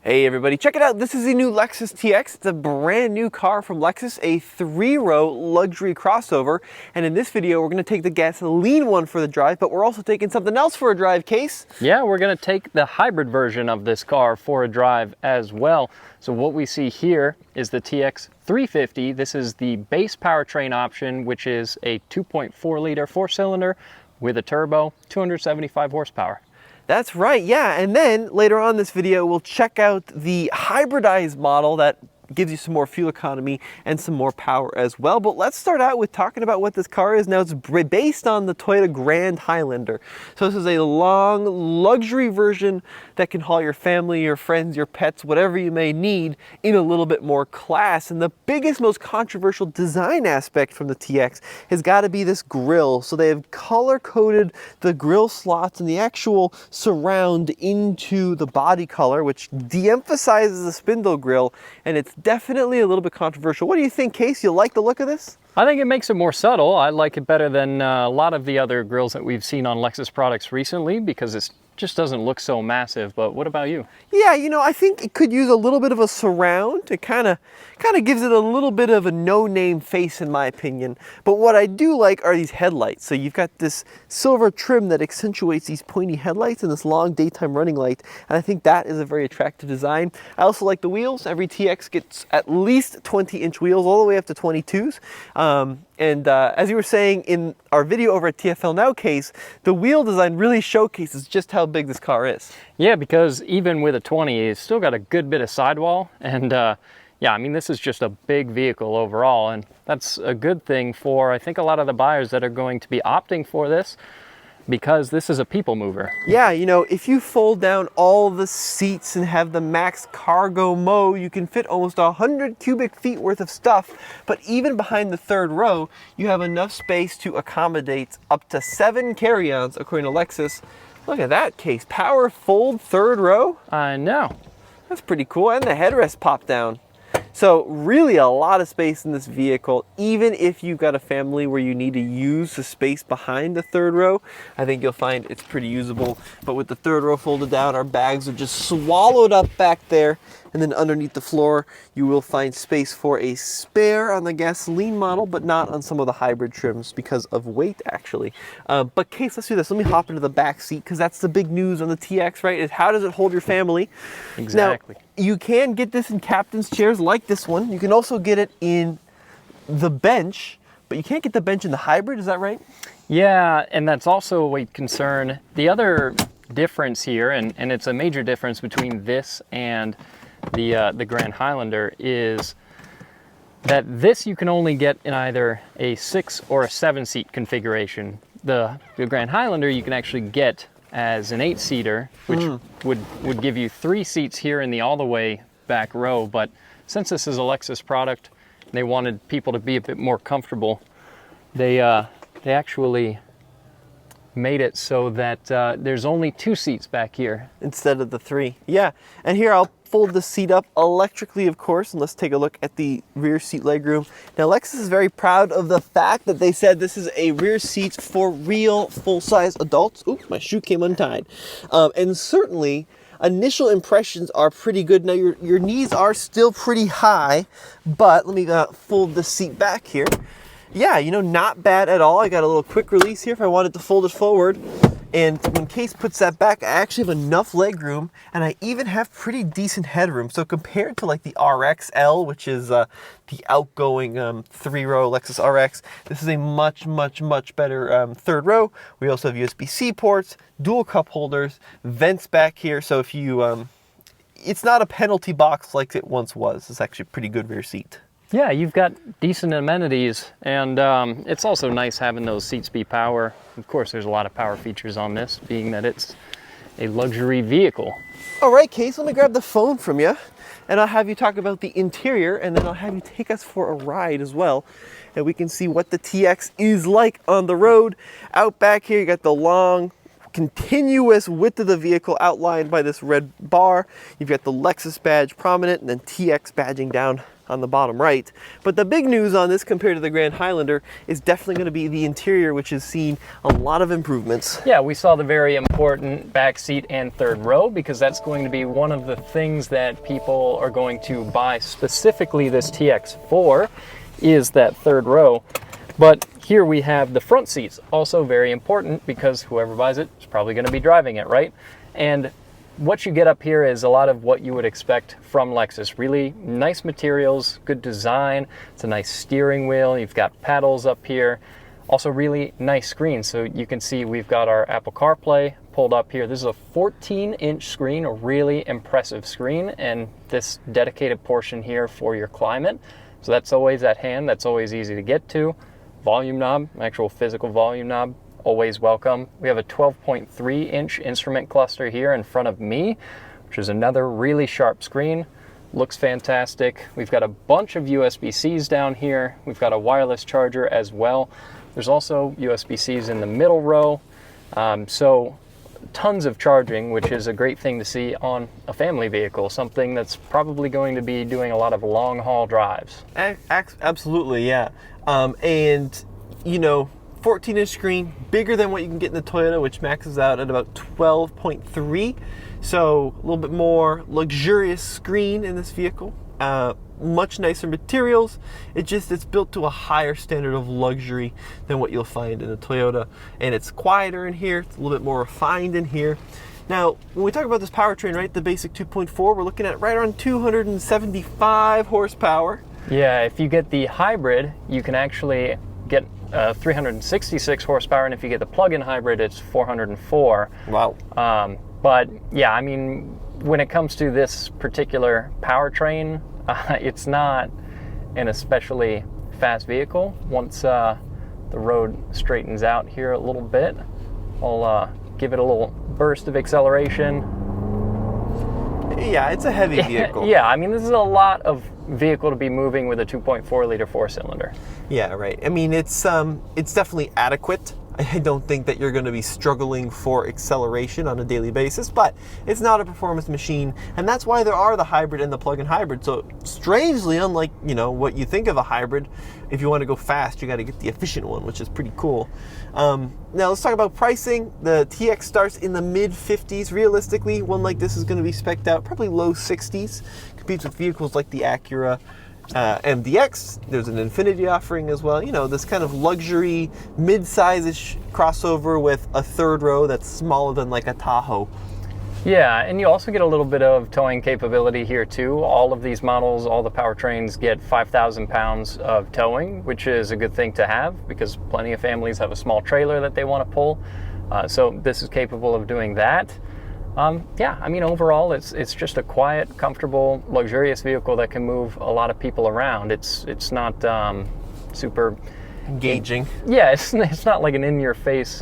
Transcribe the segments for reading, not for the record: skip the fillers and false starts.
Hey everybody, check it out. This is the new Lexus TX. It's a brand new car from Lexus, a 3-row luxury crossover. And in this video, we're going to take the gasoline one for the drive, but we're also taking something else for a drive, Case. Yeah, we're going to take the hybrid version of this car for a drive as well. So what we see here is the TX 350. This is the base powertrain option, which is a 2.4 liter 4-cylinder with a turbo, 275 horsepower. That's right, yeah. And then later on in this video, we'll check out the hybridized model that gives you some more fuel economy and some more power as well. But let's start out with talking about what this car is. Now, it's based on the Toyota Grand Highlander. So this is a long luxury version that can haul your family, your friends, your pets, whatever you may need in a little bit more class. And the biggest, most controversial design aspect from the TX has got to be this grille. So they have color-coded the grille slots and the actual surround into the body color, which de-emphasizes the spindle grille, and it's definitely a little bit controversial. What do you think, Case? You like the look of this? I think it makes it more subtle. I like it better than a lot of the other grills that we've seen on Lexus products recently because it just doesn't look so massive. But what about you? Yeah, you know, I think it could use a little bit of a surround. It kind of gives it a little bit of a no-name face, in my opinion. But what I do like are these headlights. So you've got this silver trim that accentuates these pointy headlights and this long daytime running light. And I think that is a very attractive design. I also like the wheels. Every TX gets at least 20-inch wheels, all the way up to 22s. As you were saying in our video over at TFLnow, Case, the wheel design really showcases just how big this car is. Yeah, because even with a 20, it's still got a good bit of sidewall. And yeah, I mean, this is just a big vehicle overall. And that's a good thing for, I think, a lot of the buyers that are going to be opting for this, because this is a people mover. Yeah, you know, if you fold down all the seats and have the max cargo mode, you can fit almost 100 cubic feet worth of stuff. But even behind the third row, you have enough space to accommodate up to 7 carry-ons, according to Lexus. Look at that, Case. Power fold third row? I know. That's pretty cool. And the headrest pop down. So really a lot of space in this vehicle, even if you've got a family where you need to use the space behind the third row. I think you'll find it's pretty usable. But with the third row folded down, our bags are just swallowed up back there. And then underneath the floor, you will find space for a spare on the gasoline model, but not on some of the hybrid trims because of weight, actually. But Case, let's do this. Let me hop into the back seat, because that's the big news on the TX, right? Is how does it hold your family? Exactly. Now, you can get this in captain's chairs like this one. You can also get it in the bench, but you can't get the bench in the hybrid, is that right? Yeah, and that's also a weight concern. The other difference here, and it's a major difference between this and the Grand Highlander, is that this you can only get in either a 6 or a 7-seat configuration. The Grand Highlander you can actually get as an 8-seater, which would give you 3 seats here in the all the way back row. But since this is a Lexus product, they wanted people to be a bit more comfortable. They actually made it so that there's only 2 seats back here instead of the 3. Yeah, and here I'll fold the seat up electrically, of course, and let's take a look at the rear seat legroom. Now, Lexus is very proud of the fact that they said this is a rear seat for real full-size adults. Oops, my shoe came untied. And certainly, initial impressions are pretty good. Now, your knees are still pretty high, but let me fold the seat back here. Yeah, you know, not bad at all. I got a little quick release here if I wanted to fold it forward. And when Case puts that back, I actually have enough leg room, and I even have pretty decent headroom. So compared to like the RX-L, which is the outgoing 3-row Lexus RX, this is a much, much, much better third row. We also have USB-C ports, dual cup holders, vents back here. So if you, it's not a penalty box like it once was. It's actually a pretty good rear seat. Yeah, you've got decent amenities, and it's also nice having those seats be power. Of course, there's a lot of power features on this, being that it's a luxury vehicle. All right, Case, let me grab the phone from you, and I'll have you talk about the interior, and then I'll have you take us for a ride as well, and we can see what the TX is like on the road. Out back here, you got the long continuous width of the vehicle outlined by this red bar. You've got the Lexus badge prominent and then TX badging down on the bottom right. But the big news on this compared to the Grand Highlander is definitely going to be the interior, which has seen a lot of improvements. Yeah, we saw the very important back seat and third row, because that's going to be one of the things that people are going to buy specifically this TX for, is that third row. But here we have the front seats, also very important, because whoever buys it is probably going to be driving it, right? And what you get up here is a lot of what you would expect from Lexus. Really nice materials, good design. It's a nice steering wheel. You've got paddles up here. Also really nice screen. So you can see we've got our Apple CarPlay pulled up here. This is a 14-inch screen, a really impressive screen, and this dedicated portion here for your climate. So that's always at hand. That's always easy to get to. Volume knob, actual physical volume knob, always welcome. We have a 12.3-inch instrument cluster here in front of me, which is another really sharp screen. Looks fantastic. We've got a bunch of USB-Cs down here. We've got a wireless charger as well. There's also USB-Cs in the middle row. So tons of charging, which is a great thing to see on a family vehicle, something that's probably going to be doing a lot of long-haul drives. Absolutely, yeah. And, you know, 14-inch screen, bigger than what you can get in the Toyota, which maxes out at about 12.3. So a little bit more luxurious screen in this vehicle. Much nicer materials. It's built to a higher standard of luxury than what you'll find in a Toyota. And it's quieter in here. It's a little bit more refined in here. Now, when we talk about this powertrain, right, the basic 2.4, we're looking at right around 275 horsepower. Yeah, if you get the hybrid, you can actually get 366 horsepower, and if you get the plug-in hybrid, it's 404. Wow. But yeah, I mean, when it comes to this particular powertrain, it's not an especially fast vehicle. Once the road straightens out here a little bit, I'll give it a little burst of acceleration. Yeah, it's a heavy vehicle. Yeah, I mean, this is a lot of vehicle to be moving with a 2.4 liter four-cylinder. Yeah, right. I mean, it's definitely adequate. I don't think that you're going to be struggling for acceleration on a daily basis, but it's not a performance machine, and that's why there are the hybrid and the plug-in hybrid. So strangely, unlike, you know, what you think of a hybrid, if you want to go fast, you got to get the efficient one, which is pretty cool. Now let's talk about pricing. The TX starts in the mid-50s. Realistically, one like this is going to be spec'd out probably low 60s. Competes with vehicles like the Acura MDX. There's an Infiniti offering as well. You know, this kind of luxury mid-size-ish crossover with a third row that's smaller than like a Tahoe. Yeah, and you also get a little bit of towing capability here too. All of these models, all the powertrains get 5,000 pounds of towing, which is a good thing to have because plenty of families have a small trailer that they want to pull. So this is capable of doing that. Yeah, I mean, overall, it's just a quiet, comfortable, luxurious vehicle that can move a lot of people around. It's not super engaging. Yeah, it's not like an in-your-face,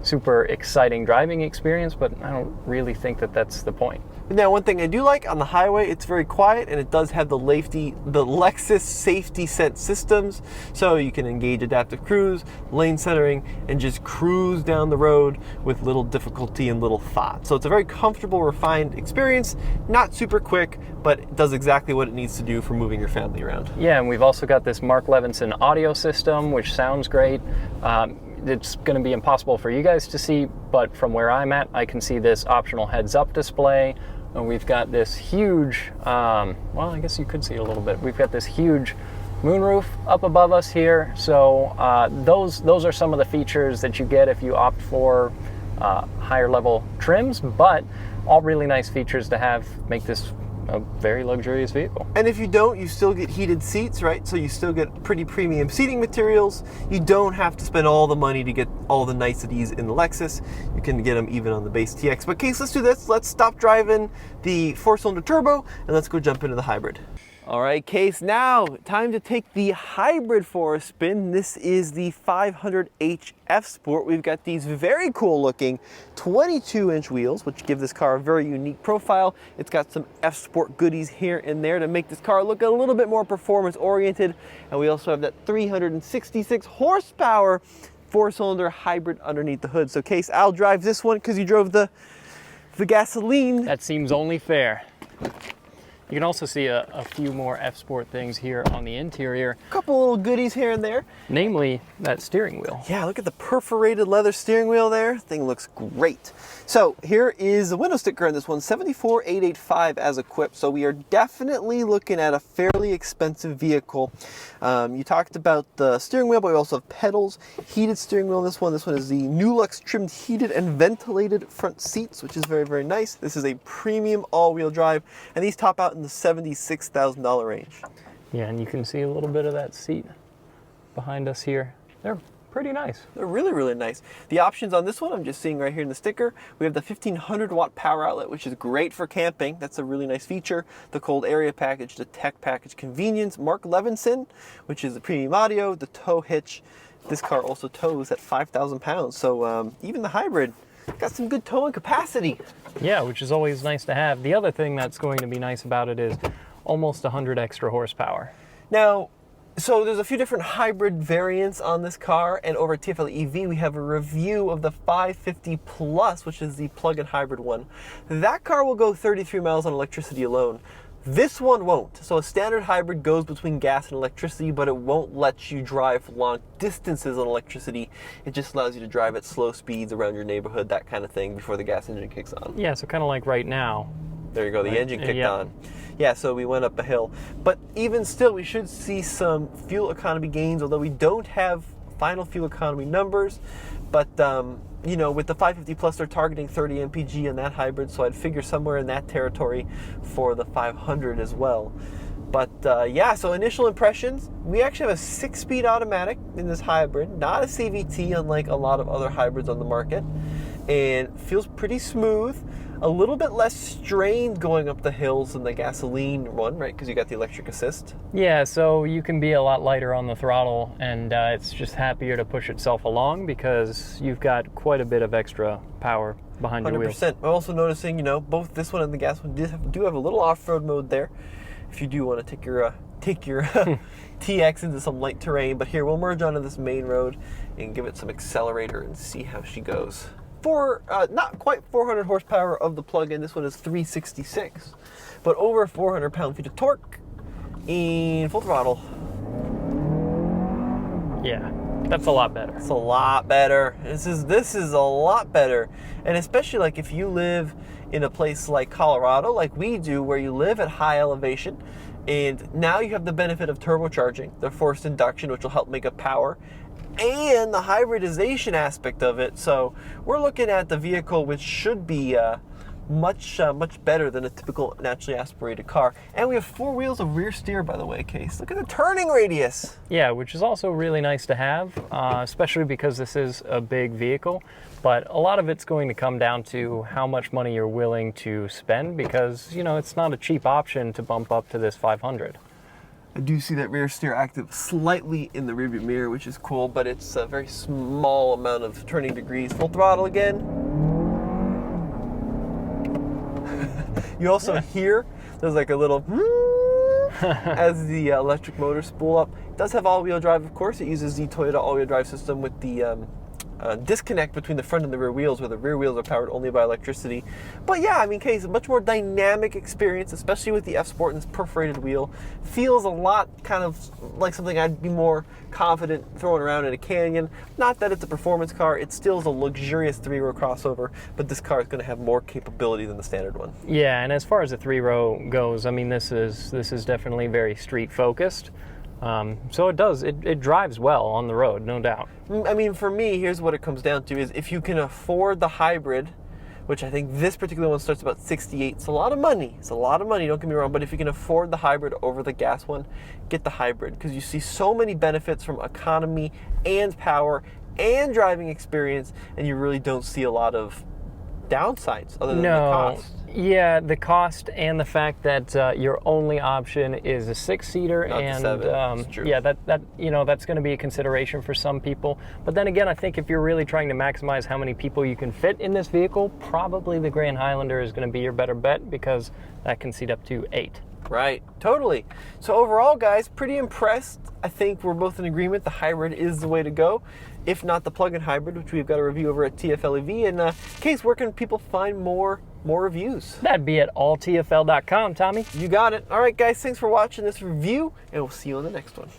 super exciting driving experience, but I don't really think that that's the point. Now, one thing I do like on the highway, it's very quiet and it does have the Lexus safety sense systems, so you can engage adaptive cruise, lane centering, and just cruise down the road with little difficulty and little thought. So it's a very comfortable, refined experience, not super quick, but it does exactly what it needs to do for moving your family around. Yeah, and we've also got this Mark Levinson audio system, which sounds great. It's going to be impossible for you guys to see, but from where I'm at, I can see this optional heads-up display. And we've got this huge, well, I guess you could see it a little bit. We've got this huge moonroof up above us here. So those are some of the features that you get if you opt for higher level trims, but all really nice features to have, make this a very luxurious vehicle. And if you don't, you still get heated seats, right? So you still get pretty premium seating materials. You don't have to spend all the money to get all the niceties in the Lexus. You can get them even on the base TX. But Case, let's do this. Let's stop driving the four-cylinder turbo and let's go jump into the hybrid. All right, Case, now time to take the hybrid for a spin. This is the 500h F Sport. We've got these very cool looking 22-inch wheels, which give this car a very unique profile. It's got some F Sport goodies here and there to make this car look a little bit more performance oriented. And we also have that 366 horsepower 4-cylinder hybrid underneath the hood. So Case, I'll drive this one because you drove the gasoline. That seems only fair. You can also see a few more F-Sport things here on the interior. A couple little goodies here and there. Namely, that steering wheel. Yeah, look at the perforated leather steering wheel there. Thing looks great. So here is the window sticker on this one, $74,885 as equipped. So we are definitely looking at a fairly expensive vehicle. You talked about the steering wheel, but we also have pedals, heated steering wheel on this one. This one is the Nulux trimmed heated and ventilated front seats, which is very, very nice. This is a premium all-wheel drive, and these top out in the $76,000 range. Yeah, and you can see a little bit of that seat behind us here. They're pretty nice. They're really, really nice. The options on this one, I'm just seeing right here in the sticker. We have the 1500 watt power outlet, which is great for camping. That's a really nice feature. The cold area package, the tech package convenience, Mark Levinson, which is the premium audio, the tow hitch. This car also tows at 5,000 pounds. So even the hybrid got some good towing capacity. Yeah, which is always nice to have. The other thing that's going to be nice about it is almost 100 extra horsepower. Now, so there's a few different hybrid variants on this car, and over at TFL EV we have a review of the 550 Plus, which is the plug-in hybrid one. That car will go 33 miles on electricity alone. This one won't. So a standard hybrid goes between gas and electricity, but it won't let you drive long distances on electricity. It just allows you to drive at slow speeds around your neighborhood, that kind of thing, before the gas engine kicks on. Yeah, so kind of like right now. There you go, the engine kicked on. Yeah, so we went up a hill. But even still, we should see some fuel economy gains, although we don't have final fuel economy numbers. But, you know, with the 550 Plus, they're targeting 30 mpg on that hybrid, so I'd figure somewhere in that territory for the 500 as well. But yeah, so initial impressions, we actually have a 6-speed automatic in this hybrid, not a CVT unlike a lot of other hybrids on the market, and feels pretty smooth. A little bit less strained going up the hills than the gasoline one, right? Because you got the electric assist. Yeah, so you can be a lot lighter on the throttle, and it's just happier to push itself along because you've got quite a bit of extra power behind your wheels. 100%. I'm also noticing, you know, both this one and the gas one do have a little off-road mode there, if you do want to take your TX into some light terrain. But here, we'll merge onto this main road and give it some accelerator and see how she goes. For not quite 400 horsepower of the plug-in, this one is 366, but over 400 pound-feet of torque in full throttle. Yeah, that's a lot better. It's a lot better. This is a lot better, and especially like if you live in a place like Colorado, like we do, where you live at high elevation, and now you have the benefit of turbocharging, the forced induction, which will help make up power, and the hybridization aspect of it. So we're looking at the vehicle which should be much better than a typical naturally aspirated car. And we have 4 wheels of rear steer, by the way, Case. Look at the turning radius. Yeah, which is also really nice to have, especially because this is a big vehicle. But a lot of it's going to come down to how much money you're willing to spend, because, you know, it's not a cheap option to bump up to this 500. I do see that rear steer active slightly in the rearview mirror, which is cool, but it's a very small amount of turning degrees. Full throttle again. You also hear there's like a little as the electric motors spool up. It does have all-wheel drive, of course. It uses the Toyota all-wheel drive system with the disconnect between the front and the rear wheels, where the rear wheels are powered only by electricity. But yeah, I mean, Case, a much more dynamic experience, especially with the F-Sport and this perforated wheel. Feels a lot kind of like something I'd be more confident throwing around in a canyon. Not that it's a performance car, it still is a luxurious 3-row crossover, but this car is going to have more capability than the standard one. Yeah, and as far as the 3-row goes, I mean, this is definitely very street focused. So it drives well on the road, no doubt. I mean, for me, here's what it comes down to is if you can afford the hybrid, which I think this particular one starts about 68. It's a lot of money. It's a lot of money, don't get me wrong, but if you can afford the hybrid over the gas one, get the hybrid, because you see so many benefits from economy and power and driving experience, and you really don't see a lot of downsides other than the cost. Yeah, the cost and the fact that your only option is a 6-seater, and yeah, that you know, that's going to be a consideration for some people. But then again, I think if you're really trying to maximize how many people you can fit in this vehicle, probably the Grand Highlander is going to be your better bet, because that can seat up to 8. Right, totally. So overall, guys, pretty impressed. I think we're both in agreement the hybrid is the way to go, if not the plug-in hybrid, which we've got a review over at TFL And Case, where can people find more reviews? That'd be at alltfl.com, Tommy. You got it. All right, guys, thanks for watching this review, and we'll see you on the next one.